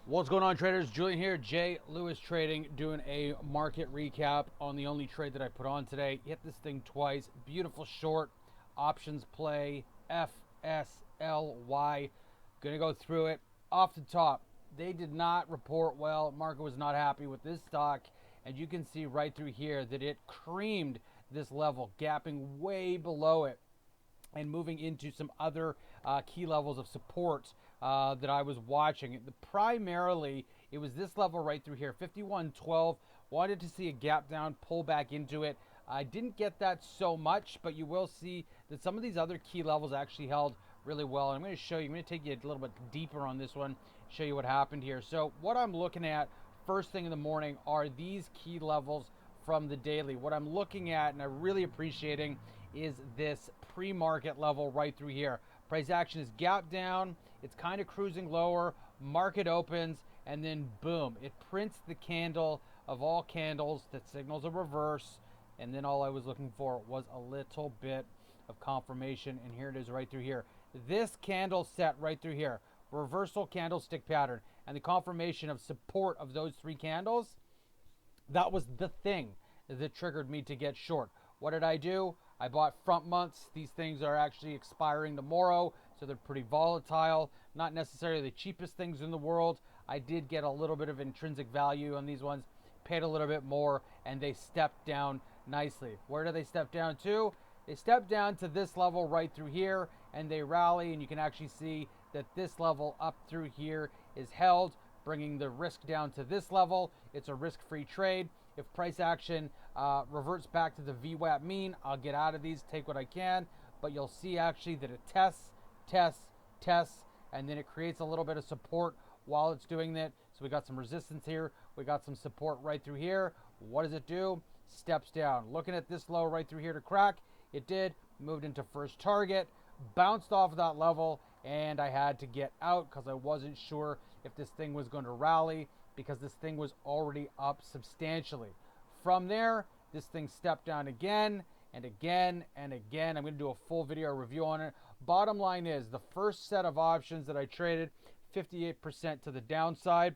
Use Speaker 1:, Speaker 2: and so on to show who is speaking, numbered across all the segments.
Speaker 1: What's going on, traders? Julian here, J. Lewis Trading, doing a market recap on the only trade that I put on today. Hit this thing twice. Beautiful short options play, FSLY. Gonna go through it off the top. They did not report well. Market was not happy with this stock, and you can see right through here that it creamed this level, gapping way below it and moving into some other key levels of support that I was watching. Primarily, it was this level right through here, 51.12. Wanted to see a gap down, pull back into it. I didn't get that so much, but you will see that some of these other key levels actually held really well. And I'm going to show you, I'm going to take you a little bit deeper on this one, show you what happened here. So what I'm looking at first thing in the morning are these key levels from the daily. What I'm looking at and I'm really appreciating is this pre-market level right through here. Price action is gap down, it's kind of cruising lower, market opens, and then boom, it prints the candle of all candles that signals a reverse, and then all I was looking for was a little bit of confirmation, and here it is right through here. This candle set right through here, reversal candlestick pattern, and the confirmation of support of those three candles, that was the thing that triggered me to get short. What did I do? I bought front months. These things are actually expiring tomorrow, so they're pretty volatile. Not necessarily the cheapest things in the world. I did get a little bit of intrinsic value on these ones, paid a little bit more, and they stepped down nicely. Where do they step down to? They step down to this level right through here, and they rally, and you can actually see that this level up through here is held, bringing the risk down to this level. It's a risk-free trade. If price action reverts back to the VWAP mean, I'll get out of these, take what I can. But you'll see actually that it tests, and then it creates a little bit of support while it's doing that. So we got some resistance here. We got some support right through here. What does it do? Steps down. Looking at this low right through here to crack, it did. Moved into first target, bounced off of that level, and I had to get out because I wasn't sure if this thing was going to rally, because this thing was already up substantially. From there, this thing stepped down again and again and again. I'm going to do a full video review on it. Bottom line is, the first set of options that I traded, 58% to the downside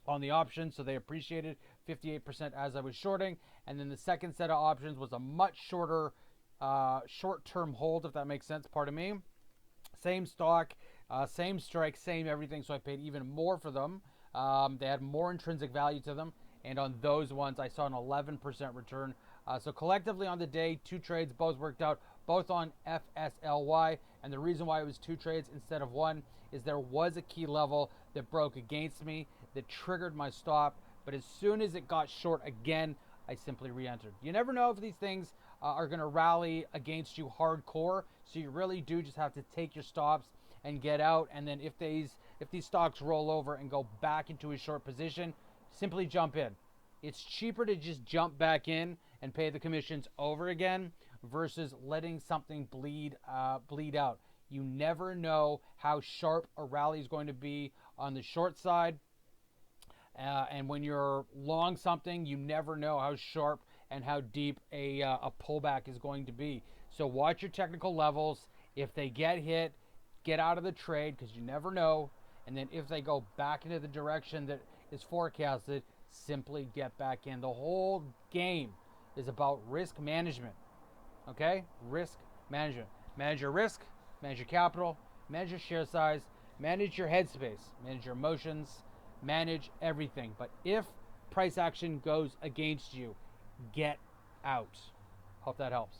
Speaker 1: on the options, so they appreciated 58% as I was shorting. And then the second set of options was a much shorter short-term hold, if that makes sense, pardon me. Same stock, same strike, same everything, so I paid even more for them. They had more intrinsic value to them, and on those ones I saw an 11% return. So collectively on the day, two trades, both worked out, both on FSLY, and the reason why it was two trades instead of one is there was a key level that broke against me that triggered my stop, but as soon as it got short again, I simply re-entered. You never know if these things are going to rally against you hardcore, so you really do just have to take your stops and get out. And then if these stocks roll over and go back into a short position, simply jump in. It's cheaper to just jump back in and pay the commissions over again versus letting something bleed out. You never know how sharp a rally is going to be on the short side. And when you're long something, you never know how sharp and how deep a pullback is going to be. So watch your technical levels. If they get hit, get out of the trade, because you never know. And then if they go back into the direction that is forecasted, simply get back in. The whole game is about risk management. Okay? Risk management. Manage your risk, manage your capital, manage your share size, manage your headspace, manage your emotions, manage everything. But if price action goes against you, get out. Hope that helps.